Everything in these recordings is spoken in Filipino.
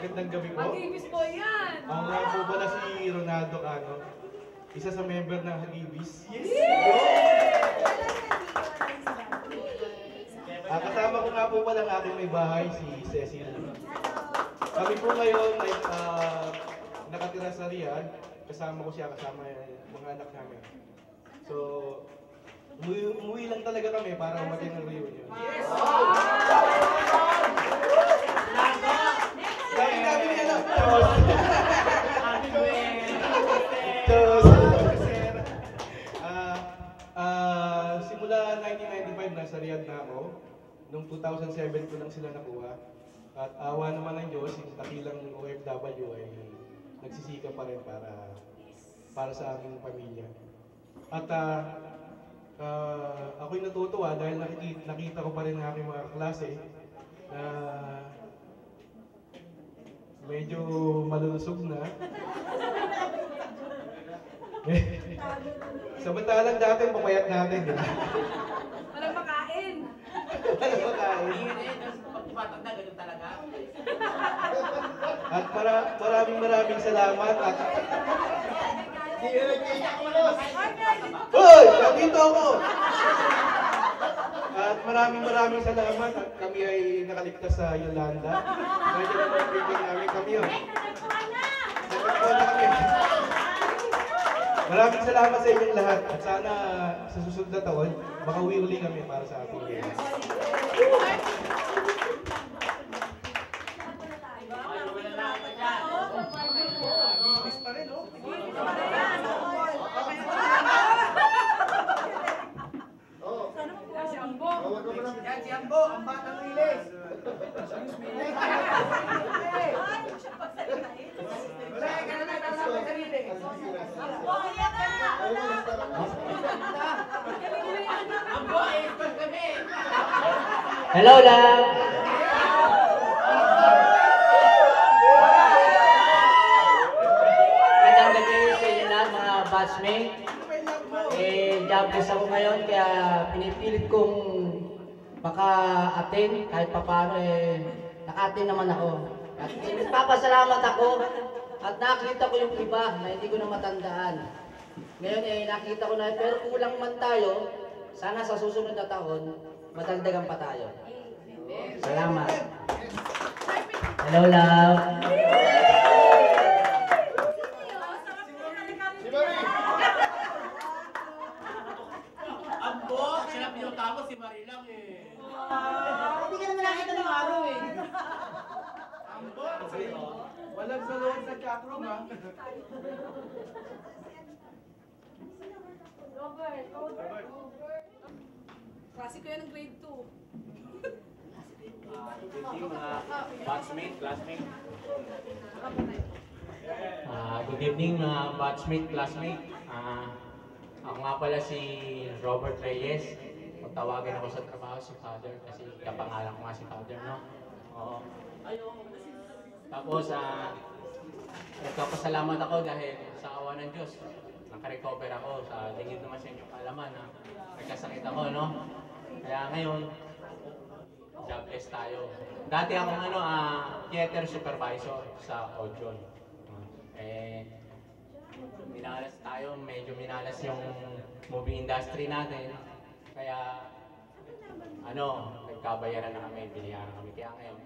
magandang gabi po. Hagibis po yan! Ako nga po pala si Ronaldo Cano, isa sa member ng Hagibis. Yes! Kasama ko nga po pala ng aking may bahay, si Cecil. Kami po ngayon ay nakatira sa Riyadh. Kasama ko siya, kasama yung mga anak namin. So, umuwi lang talaga kami para umatin ng reunion. Yes! Dahil namin yan ang simula 1995 nasa Riyadh na ako. Noong 2007 ko lang sila nakuha. At awa naman ng Diyos, yung dakilang OFW ay nagsisika pa rin para sa aming pamilya. At ako'y natutuwa dahil nakita ko pa rin ang aking mga klase na medyo malulusog na. Samantalang dati papayat natin, di ba? Walang makain! Walang makain. Pag tumatanda, ganun talaga. At maraming salamat at... Hoy! Nandito ako! At maraming salamat at kami ay nakaligtas sa Yolanda. Medyo na birthday namin kami yun. Nagkakon na kami. Maraming salamat sa inyong lahat at sana sa susunod na taon, makauwi uli kami para sa ating games. Ibis pa rin, no? Si Ambo! Yan si Ambo, ang batang rilis. Wala, ka na natatapos sa sarili. Ambo, expert kami. Hello lang! Magandang gabi sa inyo lahat mga batchmate. Jobless ako ngayon kaya pinipilit kong maka-attend kahit papaano naka-attend naman ako. At nagpapasalamat ako at nakita ko yung iba na hindi ko na matandaan. Ngayon nakita ko na pero kulang man tayo, sana sa susunod na taon madagdagan pa tayo. Salamat. Hello love. Ambo, sila pinutama si Marie lang eh. Hindi ka naman nakita ng araw eh. Ambo, Walang sa loob sa chatroom, ha? Robert. Klase ko yan ng grade 2. Good evening mga batchmate, classmate. Good evening mga batchmate, classmate. Ako nga pala si Robert Reyes. Tawagin ako sa trabaho si Father kasi kapangalan ko nga si Father, no? Oo. Tapos, nagpapasalamat ako dahil sa awa ng Diyos. Nakarecover ako sa lingid naman sa inyong kaalaman na nagkasakit ako, no? Kaya ngayon, jobless tayo. Dati akong theater supervisor sa Ojon. Minalas tayo, medyo minalas yung movie industry natin. Kaya, nagkabayaran na kami, biniyaran kami. Kaya ngayon,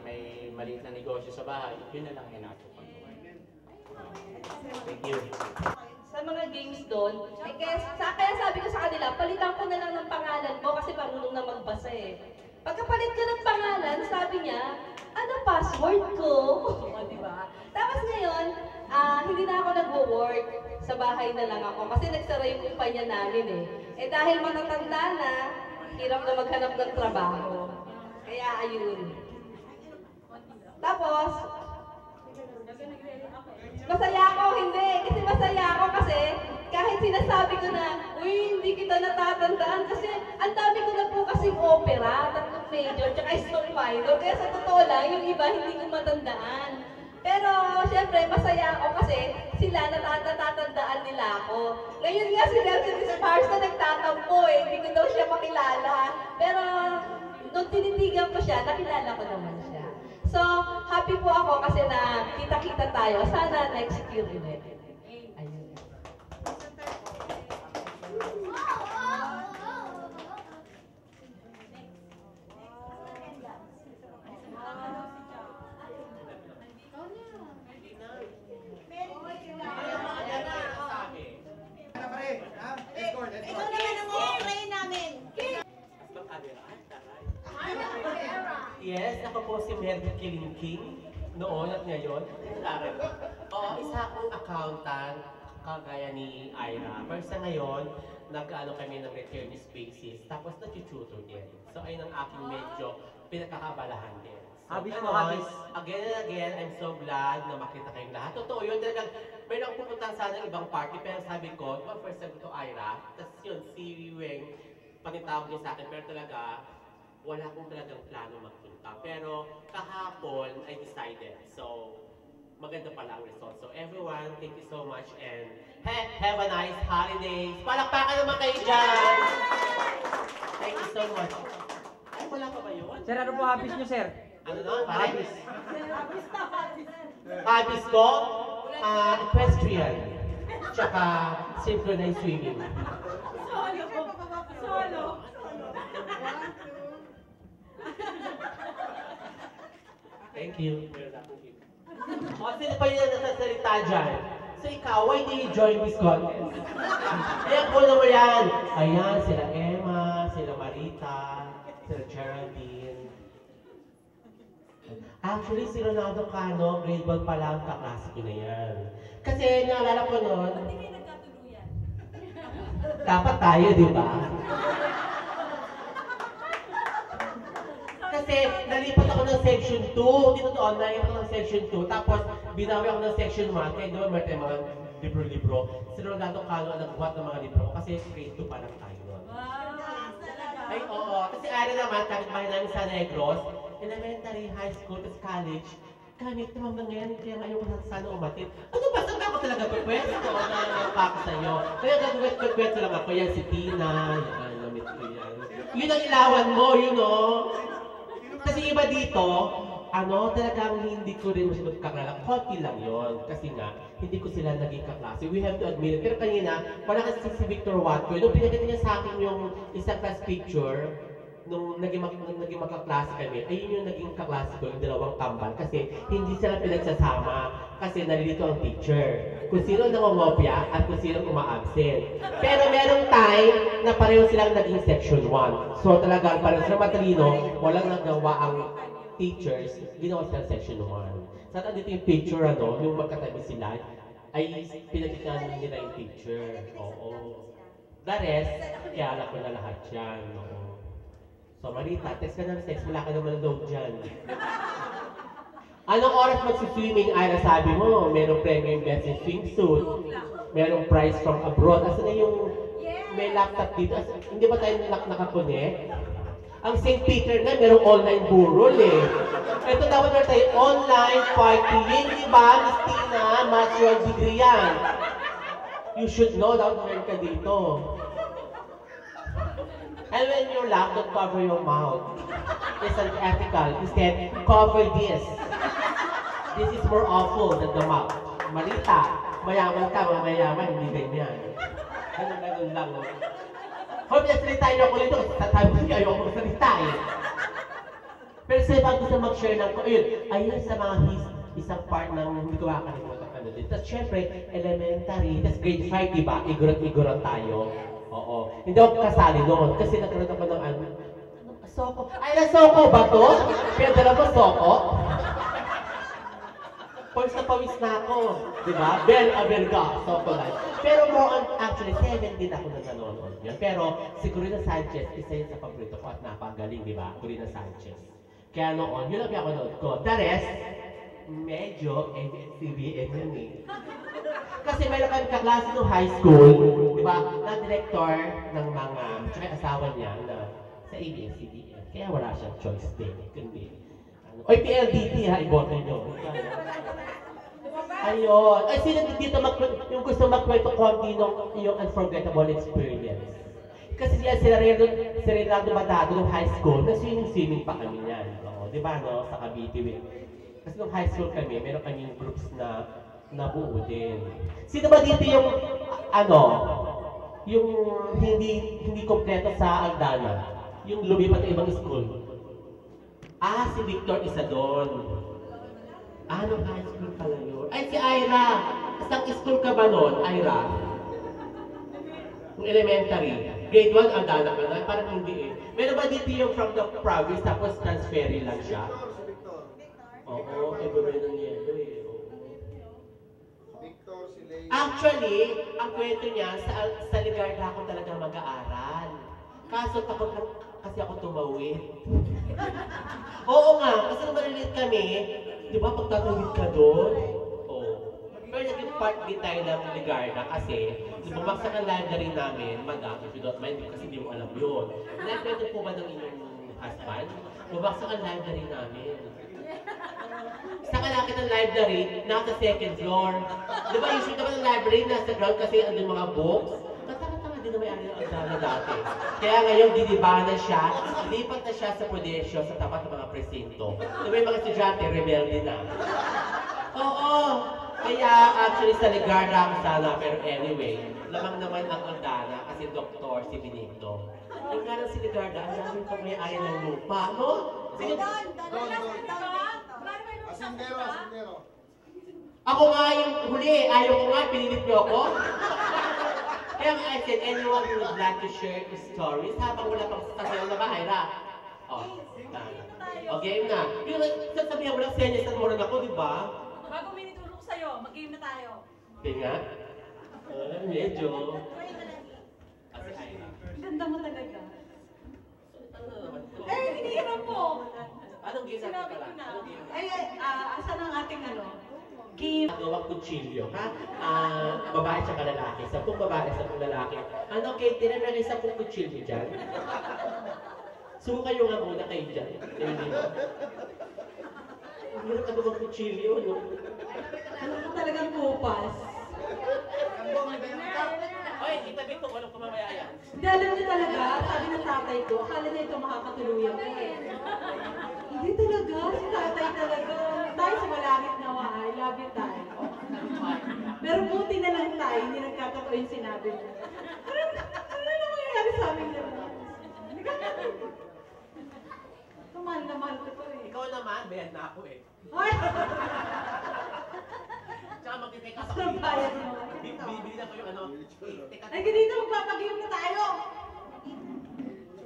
may maliit na negosyo sa bahay, yun na lang inatupag ko. Thank you. Sa mga games doon, kaya sabi ko sa kanila, palitan ko na lang ng pangalan mo kasi marunong na magbasa eh. Pagkapalit ko ng pangalan, sabi niya, ano password ko? Di ba? Tapos ngayon, hindi na ako nagwo-work. Sa bahay na lang ako kasi nagsara yung kumpanya namin eh. Dahil matatanda na, hirap na maghanap ng trabaho. Kaya ayun. Tapos, masaya ako, hindi. Kasi masaya ako kasi kahit sinasabi ko na, uy, hindi kita natatandaan kasi ang dami ko na po kasing opera, 3 major, tsaka isang minor. Kaya sa totoo lang, yung iba hindi ko matandaan. Pero, syempre, masaya ako kasi sila natatandaan nila ako. Ngayon nga si Nelson Spars na nagtatampo eh, hindi ko daw siya makilala. Pero, nung tinitigan ko siya, nakilala ko naman siya. So, happy happy po ako kasi na kita-kita tayo. Sana next year ulit. Ayun. Ikaw naman ang okay namin. Yes, ako po si Merdy Kilingking noon at ngayon. Oo, isa akong accountant kagaya ni Ira. Pero sa ngayon, nag-ano kami ng returnees basis, tapos nag-tutor din. So ayun ang aking medyo pinakakabalahan din. So, again and again, I'm so glad na makita kayong lahat. Totoo yun, talagang may lang pupunta sana ng ibang party, pero sabi ko, diba first sabi ko Ira, tapos yun, si Weng, panitawag niya sa akin, pero talaga, wala akong talagang plano magpunta. Pero kahapon, I decided. So, maganda pala ang result. So everyone, thank you so much and have a nice holidays. Palakpakan naman kayo dyan! Thank you so much. Ay, wala pa ba yun? Sir, ano po habis nyo, sir? Ano nun? Habis. Habis ko? Equestrian. Tsaka synchronized swimming. Solo. Thank you. O, sino pa yun ang nasasalita dyan? So ikaw, why do you join this contest? Ayan po naman yan. Ayan, sila Emma, sila Marita, sila Geraldine. Actually, si Ronaldo Cano, grade 1 pa lang, kaklase ko na yan. Kasi naalala ko noon, Hindi kayo nagkatuluyan. dapat tayo, di ba? Kasi nalipat ako ng section 2, hindi totoo, nalipat ako ng section 2, tapos binawi ako ng section 1, kaya di ba meron tayong mga libro-libro. Si Ronaldo Cano ang nagbuhat ng mga libro kasi grade 2 pa lang tayo nun. Ay, oo. Kasi ari naman, kapit bahay namin sa Negros, elementary, high school, tapos college, kami ito mga ngayon, kaya ngayon ko sana umatid. Ano ba? Saan ako talaga pwede? Na ako sa'yo. Kaya gagawin lang ako. Yan si Tina, yan, namit ko yan. Yun ang ilawan mo, yun o. Kasi iba dito, talagang hindi ko rin masyadong kaklala. Konti lang yon. Kasi nga, hindi ko sila naging kaklase. We have to admit it. Pero kanina, wala kasi si Victor Watko. Nung pinagkita niya sa akin yung isang class picture, nung naging magkaklase kami, ayun yung naging kaklase ko, yung dalawang kambal. Kasi hindi sila pinagsasama. Kasi nalilito ang teacher. Kung sino nangongopya at kung sino uma-absent. Pero merong time na pareho silang naging section 1. So talagang pareho sila matalino, walang nagawa ang teachers, ginawa sila section 1. Sa dito yung picture, yung magkatabi sila, ay pinagkitaan nila yung picture. Oo. The rest, kaya alam ko na lahat yan. Oo. So Marita, text ka ng text, wala ka naman load dyan. Anong oras magsi-swimming? Ira, sabi mo, merong premium best in swimsuit. Merong prize from abroad. Asa na yung may laptop dito? Hindi ba tayo nakakonek? Ang St. Peter na, merong online burol eh. Ito dapat meron tayo online party. Hindi ba, Miss Tina? Master degree yan. You should know dapat meron ka dito. And when you laugh, don't cover your mouth. It's unethical. Instead, cover this. This is more awful than the mouth. Marita, mayaman ka, mayaman, hindi ganyan. Ganun lang. Hope nasalita niyo ako dito kasi tatabi ko siya, ayoko magsalita eh. Pero sa iba gusto mag-share ng ko, ayun sa mga isang part ng hindi ko makakalimutan din. Tapos syempre, elementary, tapos grade 5, diba? Igorot-igorot tayo. Oo. Hindi ako kasali noon kasi nagkaroon ako ng Soko. Ay, Soko ba to? Pinadala mo Soko? Pawis na pawis na ako. Diba? Abel ka. Soko lang. Pero more on, actually, 17 ako na nanonood niya. Pero si Corina Sanchez, isa yun sa paborito ko at napagaling, diba? Corina Sanchez. Kaya noon, yun ang pinapanood ko. The rest, medyo ABS-CBN yun eh. Kasi mayroon kami kaklase ng high school, di ba, na director ng mga, tsaka asawa niya na sa ABS-CBN. Kaya wala siyang choice din. Kundi, oy, PLDT ha, iboto nyo. Ayun. Ay, sino dito yung gusto magkwento konti ng yung unforgettable experience? Kasi sila Rinaldo Matado ng high school, na swimming pa kami yan. Di ba, no? Sa Cavite. Kasi Kasi nung high school kami, meron kaming groups na nabuo din. Sino ba dito yung, yung hindi kompleto sa Aldana? Yung lumipat sa ibang school? Si Victor isa doon. Nung high school pala yun. Ay, si Ira! Isang school ka ba noon, Ira? Yung elementary. Grade 1, Aldana ka na? Parang hindi eh. Meron ba dito yung from the province tapos transferry lang siya? Oo, February ng yelo eh. Actually, ang kwento niya, sa Ligarda ako talaga mag-aaral. Kaso takot lang kasi ako tumawid. Oo nga, kasi nung maliliit kami, di ba pagtatawid ka doon? Oo. Pero naging part din tayo ng Ligarda kasi bumagsak ang library namin, madam, if you don't mind, kasi hindi mo alam yun. Nagkwento po ba ng inyong husband? Bumagsak ang library namin. Sa kalakit ng library, nasa second floor. Di ba usually naman ang library, nasa ground kasi andun mga books. Katanga-tanga din na may-ari ng Aldana dati. Kaya ngayon, dinibahan na siya. Lipat na siya sa Prudencio sa tapat ng mga presinto. Di ba yung mga estudyante, rebelde na. Oo. Kaya actually sa Ligarda ako sana, pero anyway, lamang naman ang Aldana kasi doktor si Benito. Yung nga lang si Ligarda, ang dami pa may-ari ng lupa, no? Sige, Asindero. ako nga yung huli, ayaw ko nga, pinilit niyo ako. Kaya nga I said, anyone who would like to share the stories, habang wala pang sasayaw na ba, Ira? Game na. Yung sasabihan mo lang, senyasan mo rin ako, di ba? Bago minitulong sa'yo, mag-game na tayo. Nga? Medyo. Ganda mo talaga. Eh, hinihiram mo. Anong game natin Sinabi pala? ko na. Anong game? Asan ang ating game? Gawang kutsilyo, ha? Babae at lalaki. 10 babae, 10 lalaki. Okay, tinanong 10 kutsilyo dyan. Suka kayo nga muna kayo dyan. Hindi mo. Hindi na gawang kutsilyo, no? Ano mo talagang kupas? Hoy, itabi ko kung anong kumamaya yan. Hindi, alam niyo talaga, sabi ng tatay ko, akala niya ito makakatuluyan ko eh. Hindi talaga, si tatay talaga. Tay, sa malangit nawa, I love you, tay. Pero buti na lang tay, hindi nagkatotoo yung sinabi niya. Ano na mangyayari sa amin na mahal na mahal ko to eh. Ikaw naman, bayad na ako eh. Ay! Tsaka magkikay ka sa Ang bayad mo. Bibili na ko yung Ay, ganito, magpapag-game na tayo.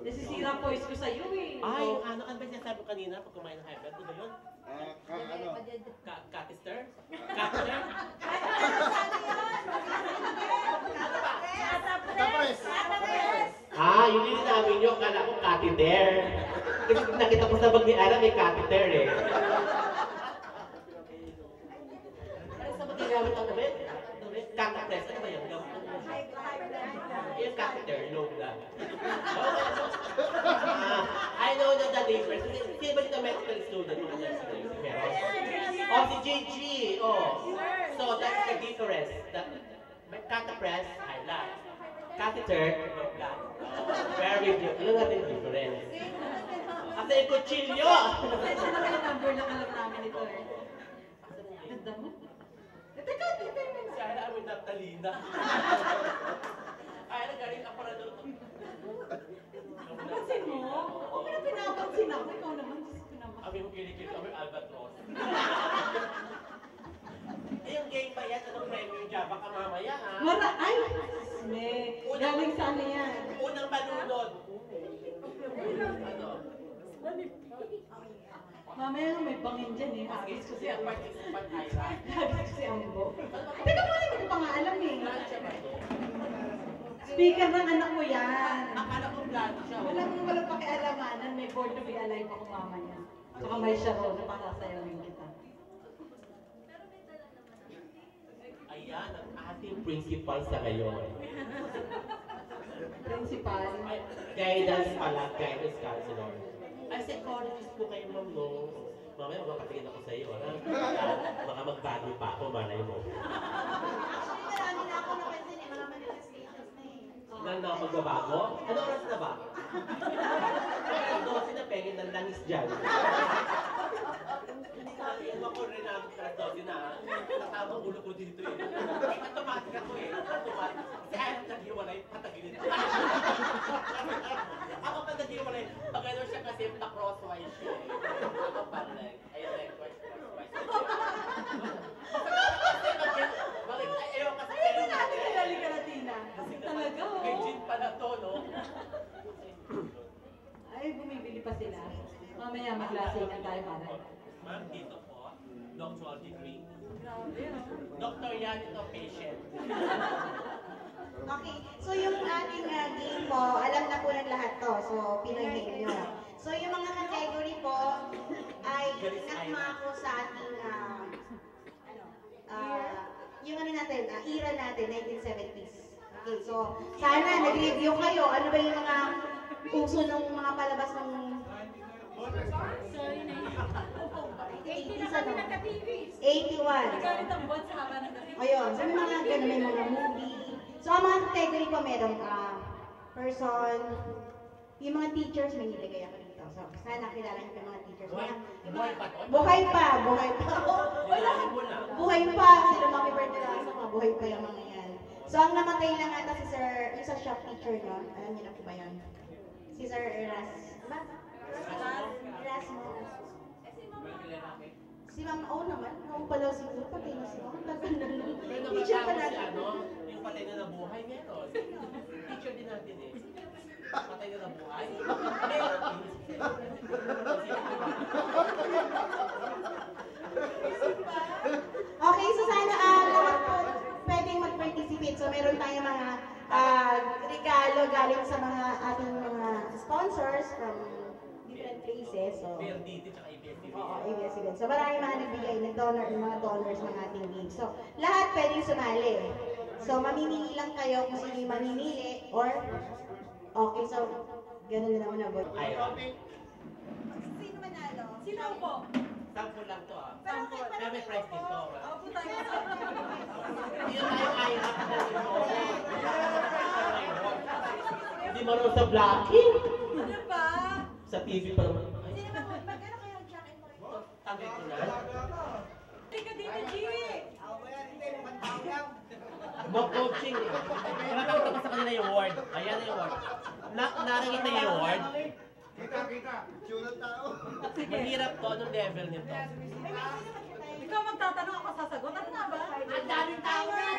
Nasisira voice ko sa'yo eh. Ay, ano ba sinasabi ko kanina pag kumain ng hyper? Ano ba yun? Catister? Catister? Yung din namin nyo, akala ko catheter. Kasi nakita ko sa bag ni Ara, may catheter eh. Ano sa magagamit ang gamit? Catapress, ano ba yun? Yung catheter, low blood. I know that the difference. Sino ba dito medical student? Mga nursing meron? Si JG. So that's the difference. Catapress, high blood. Catheter, low blood. Very good. Ano natin difference? Kasi kutsilyo! Kasi na kayo number lang alam namin ito eh. Ganda mo. Teka, Si Ara, amoy Natalina. Ay, nagaling ako na doon. napansin mo? Oo, na pinapansin ako. Ikaw naman, Diyos ko naman. Kami mo kinikil, kami albatros. Yung game ba yan? Anong premium dyan? Baka mamaya ha? Ay! Galing sa ano yan? Unang manunod. Ano? Mamaya nga may bangin dyan eh. Hagis ko si Ambo. Participant Ira. Hagis ko si Ambo. Teka muna, hindi ko pa nga alam eh. Speaker ng anak ko yan. Akala ko plano siya. Walang pakialamanan. May born to be alive ako mamaya. Saka may Sharon na pasasayawin kita. Ayan, ang ating principal sa ngayon. Principal. Guidance pala, guidance counselor. Ay, psychologist po kayo, ma'am, no? Mamaya magpapatingin ako sa iyo, ha? Baka magbago pa ako, malay mo. Actually, marami na ako napansin eh. Mga manifestations na eh. Na magbabago? Ano oras na ba? Ay, 12 na pengin ng langis dyan. Sabi mo ako rin na alas 12 na. Natama ang ulo ko dito eh. Automatic ako eh. Automatic. Kasi ayaw nag-iwalay, patagilin. Ako pa nag-iwalay. Pag ano siya kasi pa-crosswise siya eh. Ako pa like, ayun like crosswise. Bakit? Ayaw kasi Ay, hindi natin kilali ka na, Tina. Talaga, oh. Kay Jean pala to, no? Ay, bumibili pa sila. Mamaya maglasingan tayo para. Ma'am, dito po. Doctoral degree. Grabe, oh. Doctor yan ito, patient. Okay, so yung ating game po, alam na po ng lahat to. So, Pinoy game nyo. So, yung mga category po ay nakma ko sa ating, yung ano natin, era natin, 1970s. Okay, so, sana nag-review kayo. Ano ba yung mga uso ng mga palabas ng 80s, ano? 81. Nagalit ang buwan sa haba ng kasi. Ayun, so may mga ganun, may mga movie. So ang mga category po merong person, yung mga teachers, may nilagay ako dito. So sana kilala niyo yung mga teachers. Buhay pa to? Buhay pa. Wala. Buhay pa. Sila mga birthday lang sa mga buhay pa yung mga yan. So ang namatay lang ata si Sir, yung sa shop teacher no? Alam niyo na po ba yan? Si Sir Erasmo. Si Ma'am O naman, noong pala siguro, patay na si Ma'am. Tagal na nun. Pero Teacher pa nakatapos si natin. ano, yung patay na nabuhay meron. Teacher din natin eh. Patay na nabuhay. Meron. Okay, so sana lahat po pwedeng mag-participate. So meron tayong mga regalo galing sa mga ating mga sponsors from different places. So, PLDT tsaka ABS-CBN. oo, ABS-CBN. So maraming mga nagbigay, mga donors ng ating game. So lahat pwedeng sumali. So mamimili lang kayo kung sino yung mamimili or okay, so ganun na naman na vote. Sino manalo? Sino po? Sample lang to ah. Sample. Kaya may price dito. Ako po tayo. Hindi na tayo kaya Hindi marunong sa blocking. Ano ba? Sa TV pa naman. Sino ba magkano kayo ang jacket mo rin? Tangay ko na. Halika dito, G! Mag-coaching eh. Nakakita ko sa kanila yung award. Ayan yung award. Nakakita yung award. Kita. Tsura tao. Mahirap to. Anong level nito? Ikaw magtatanong, ako sasagot. Ano nga ba? Ang daming tao na.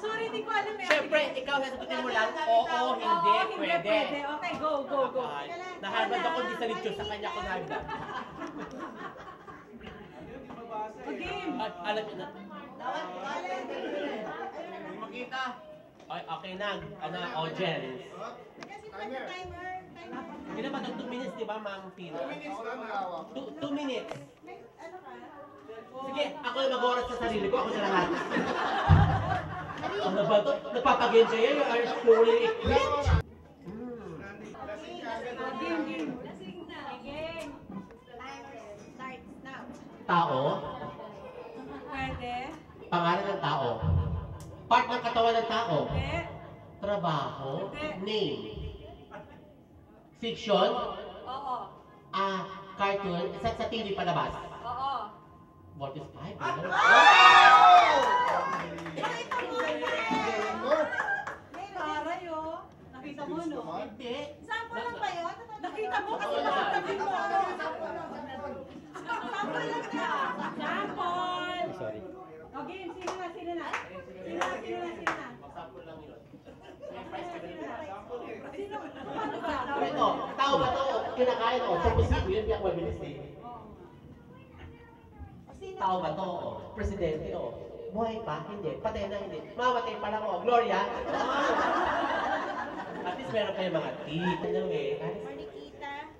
Sorry, hindi ko alam eh. Siyempre, ikaw sasagutin mo lang, oo, hindi, pwede. Okay, go. Ay, nahabad ako di sa lechon, sa kanya ko nahabad. Game. At alam niyo na. Hindi makita. Ay, okay na. Ano, audience. Timer. Hindi naman ng 2 minutes, di ba, Ma'am Pino? 2 minutes lang hawak. 2 minutes. Sige, ako na mag-oras sa sarili ko. Ako na lahat. Ano ba ito? Nagpapagin siya. You are fully equipped. Game. Tao. Pwede. Pangalan ng tao. Part ng katawan ng tao. Hindi. Trabaho. Hindi. Name. Fiction. Oo. Cartoon. Sa TV palabas. Oo. What is 5? Taray, oh. Nakita mo, no? Hindi. Sample lang ba yun? Nakita mo kasi nakatabi mo. Sample lang na. Sample! Sorry. O, game. Sino na? Sino na? Sample lang yun. Sino? Paano ba? Ito, tao ba ito? Kinakain o? Sa posible yun, biyak mabilis eh. Tao ba ito? Presidente o? Buhay pa? Hindi. Patay na hindi. Mamatay pa lang o. Gloria? At least meron kayo mga teeth. Ano eh?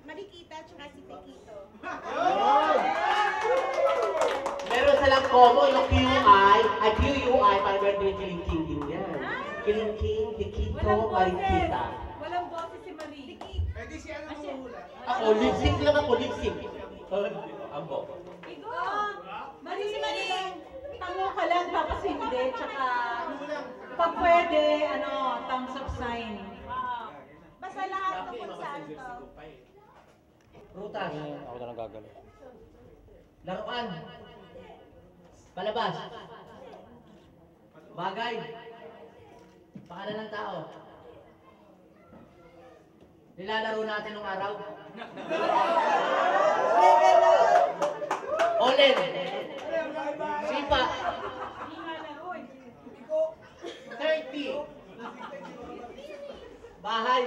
Marikita, tsaka si Pekito. Meron silang combo, yung QI, para meron din Kiling King din yan. Kiling King, Pekito, Marikita. Walang boses si Marie. Eh di si ano mahula. Ako, lip sync lang ako, lip sync. Ambo. Marie, si Marie. Tango ka lang, tapos hindi. Tsaka, pag pwede, thumbs up sign. Basta lahat na kung saan to. Rutas. Ako na lang gagalaw. Laruan. Palabas. Bagay. Pangalan ng tao. Nilalaro natin nung araw. Olen. Sipa. 30. Bahay.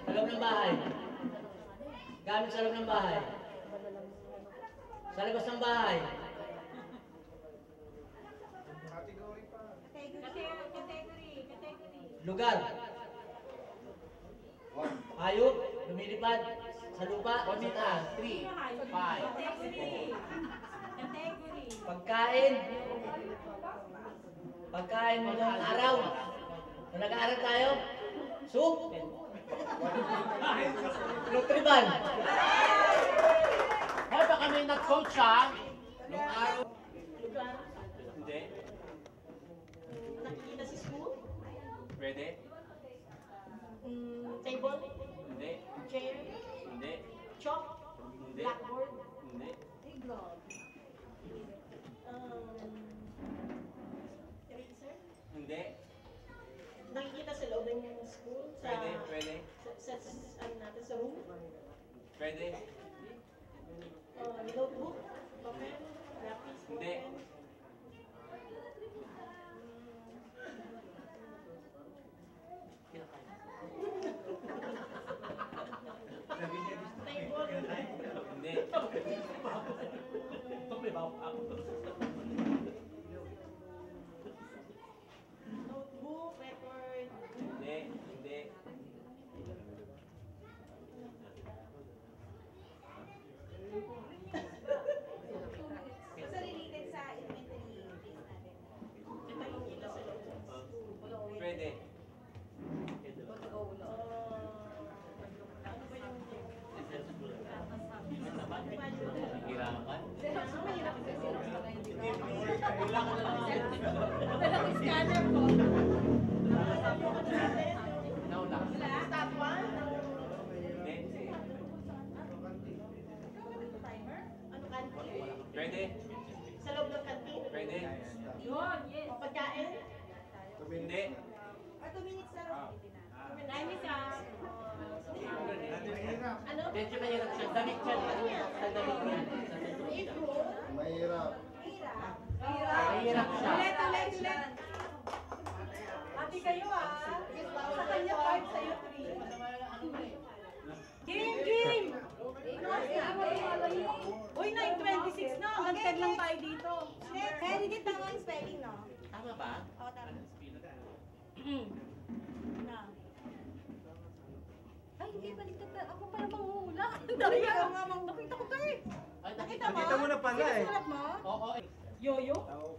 Sa loob ng bahay. Gamit sa loob ng bahay. Sa labas ng bahay. Lugar. Hayop. Lumilipad. Sa lupa. Sa taas. 3, 5, Pagkain. Pagkain mo ng araw. Kung nag-aaral tayo, soup. Nutriban. Hoy, baka may nag-coach ha? Nung araw. Hindi. Nakikita sa school? Pwede? Table? Hindi. Chair? Hindi. Chalk? Hindi. Blackboard? Hindi. Playground? Eraser? Hindi. Nakikita sa loob ng school? Sa, Pwede. Pwede. ano natin, sa room? Pwede. Notebook? Papel? Lapis? Hindi. Hindi. Notebook? Record? Hindi. Hindi. So, related sa elementary days natin. Nakikita sa loob ng school? Pwede. Ano ba yung... Hirapan. Mahirap kasi Stop one? Hindi. Timer? Ano kantin? Pwede. Sa loob ng kantin? Pwede. Yun, yes. Pagkain? Hindi. 2 minutes na lang. 9 minutes ah. Ano? Medyo mahirap siya. Damit siya. Sa damit niya. Mahirap. Mahirap siya. Ulit. Ate kayo sa kanya 5, sa'yo 3. Game! Uy, 9:26 na. Hanggang 10 lang tayo dito. Kaya hindi tama ang spelling, no? Tama ba? Oo, tama. Na. Ay, hindi baliktad na. Ako pala manghula. Daya. Nakita ko tayo. Ay, nakita mo. Nakita mo na pala eh. Sarap mo? Oo. Yoyo?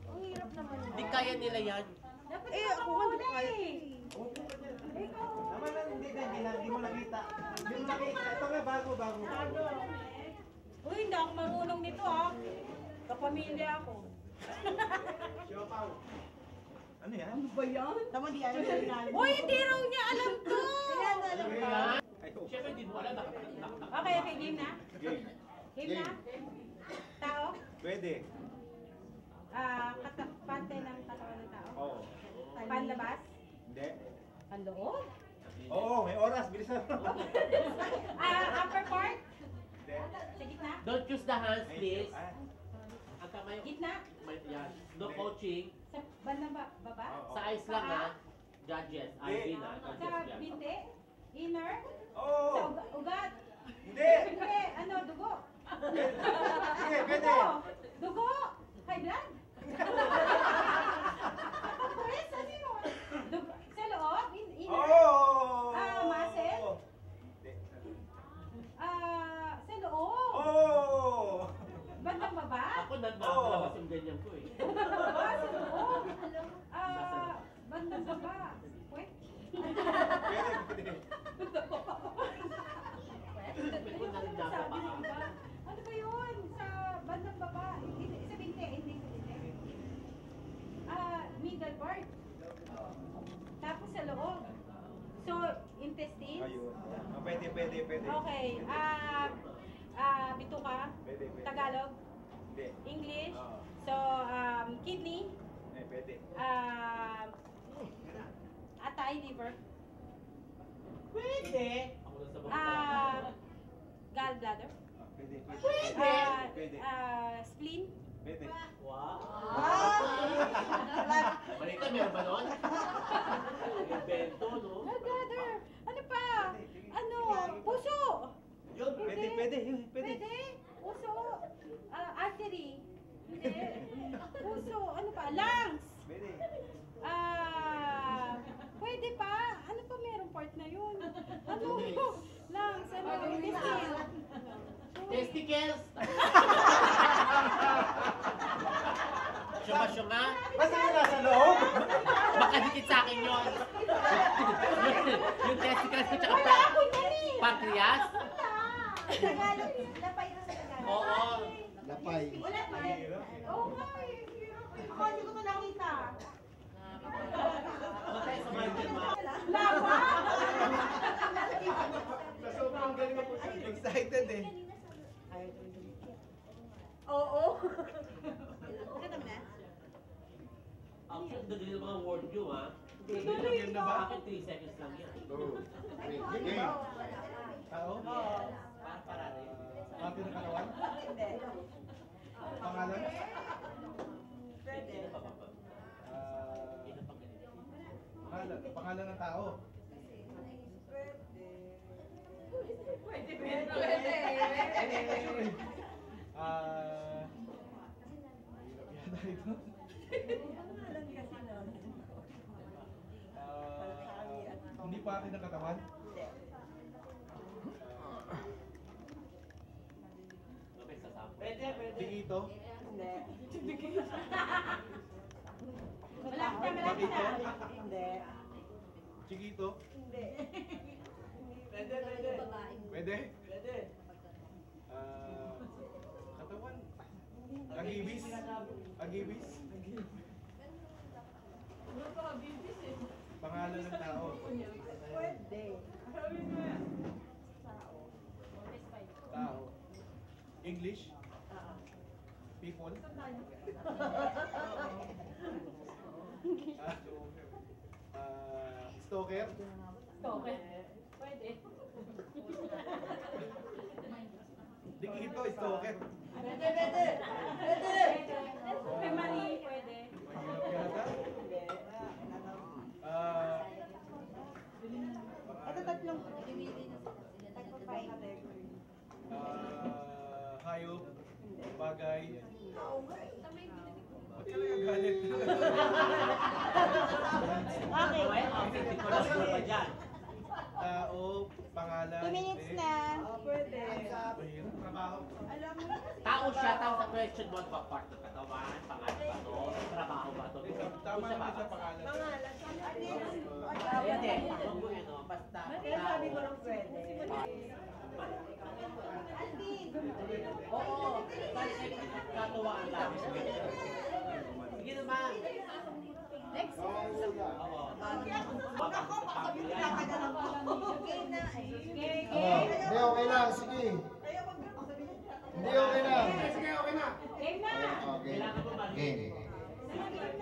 Ang hirap naman. Hindi kaya nila yan. Dapat ako hindi kaya. Naman lang, hindi mo nakita. Hindi mo nakita. Ito nga, bago. Uy, hindi ako marunong nito Kapamilya ako. Siopaw. Ano yan? Ano ba yan? Tama, di ano. Uy, hindi raw niya alam to! Alam ko. Siyempre, hindi mo alam. Okay, game na? Game. Game na? Tao? Pwede. Pante ng katawan ng tao? Oo. Panlabas? Hindi. Panloob? Oo, may oras. Bilisan mo. Upper part? Hindi. Sa gitna? Don't use the hands, please. Ah, Ang kamay. Gitna? Yan. No coaching. Sa bandang baba? oo. Sa eyes lang ha. Judges. Alvin ha. Sa Judges yan. binti? Inner? Oo. Sa ugat? Hindi. Hindi, dugo? Sige, pwede. Dugo? High blood? Pwes, ano yun? Dugo? Sa loob? Inner? Oo. Muscle? Hindi. Sa loob? Oo. Bandang baba? Ako nagmamalabas yung ganyan ko eh. Baba, sa loob? Bandang baba? Wait. Pwede. May ko na rin nasa Sabi paa. ng iba, ano ba yun? Sa bandang baba? Sa binti, hindi sa binti. Middle part. Tapos sa loob. So, intestines? Ayun. Pwede. Okay. Bituka? Pwede. Tagalog? English. So, kidney. Pwede. Atay, liver. Pwede. Ako na sa Gallbladder. Pwede. Pwede. Spleen. Pwede. Wow. Balita, meron ba doon? Invento, no? Gallbladder. Ano pa? Ano? Puso. Yun, Pwede. Pwede. Pwede. Puso. Artery. Hindi. Puso. Ano pa? Lungs. Pwede. Pwede pa. Ano pa merong part na yun? Ano? Lungs. Ano? Intestine. Testicles! Syunga-syunga? Basta yung nasa loob. Baka dikit sa akin yun. Yung testicles ko tsaka Wala ako yan eh. pancreas? Tagalog, lapay na sa Tagalog. Oo. Lapay. Wala pa. Oo nga eh. Ako hindi ko ito nakita. Matay sa margin, ma. Lapa! Sobrang galing ako. Excited eh. Oo. Actually, dali ng mga word nyo, ha? Game na ba? Bakit 3 seconds lang yan? Game. Tao? Para rin. Parte ng katawan? Pangalan? Pangalan ng tao? Pwede. Mahirap yata ito. Hindi pa akin ng katawan? Pwede. Dikito? Malaki na. Bakito? Hindi. Chiquito? Hindi. Pwede? Katawan? Agibis? Agibis? Pangalan ng tao? Pwede. Tao? English? People? Stalker? Stoke. Pwede. Dikito, stalker. Pwede. Family, pwede. Mahirap yata. Ito tatlong. Hayop, bagay. Ba't ka nagagalit? Okay. Hindi ko lang siguro pa dyan. Tao, pangalan. 2 minutes hindi. na. Pwede. Mahirap. Trabaho. Alam mo. Tao siya, tao sa question mo, ba part ng katawan, pangalan ba to, trabaho ba to? Tama naman sa pangalan. Pwede. Huwag mo yun, no? Basta. Sabi ko lang pwede. Oo. Katuwaan lang. Sige naman. Next. Oo. Hindi, okay lang. Sige. Hindi, okay lang. Game na. Okay. Kailangan mo ba? Game.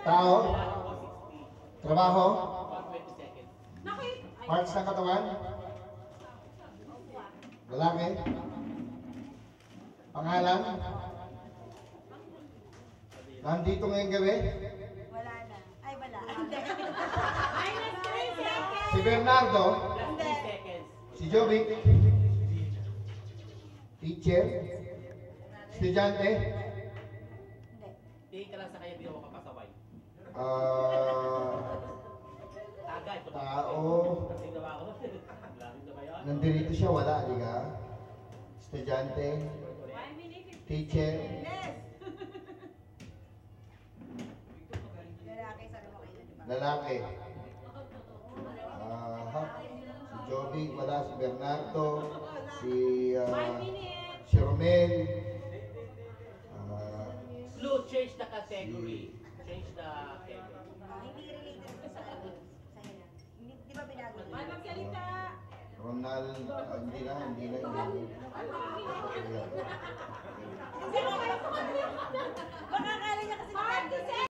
Tao. Trabaho. 20 seconds. Parts ng katawan. Lalaki. Pangalan. Nandito ngayong gabi. Wala na. Ay, wala. Minus 3 seconds. Si Bernardo. Last 3 seconds. Si Jovic. Teacher. Estudyante. Tingin ka lang sa kanya, di ako kapasaway. Tagay. Tao. Kasing gawa ko. Lamig na ba yun? Nandito siya, wala, di ka? Estudyante. 1 minute 50 Teacher. Lalaki, sabi mo kayo, di ba? Lalaki. Si Joby, wala. Si Bernardo. Si 1 minute. si Romel. Clue, change the category. Change the category. Hindi related ko sa ano. Sa ina. Di ba binago? Mahal magsalita. Ronald, hindi na. Baka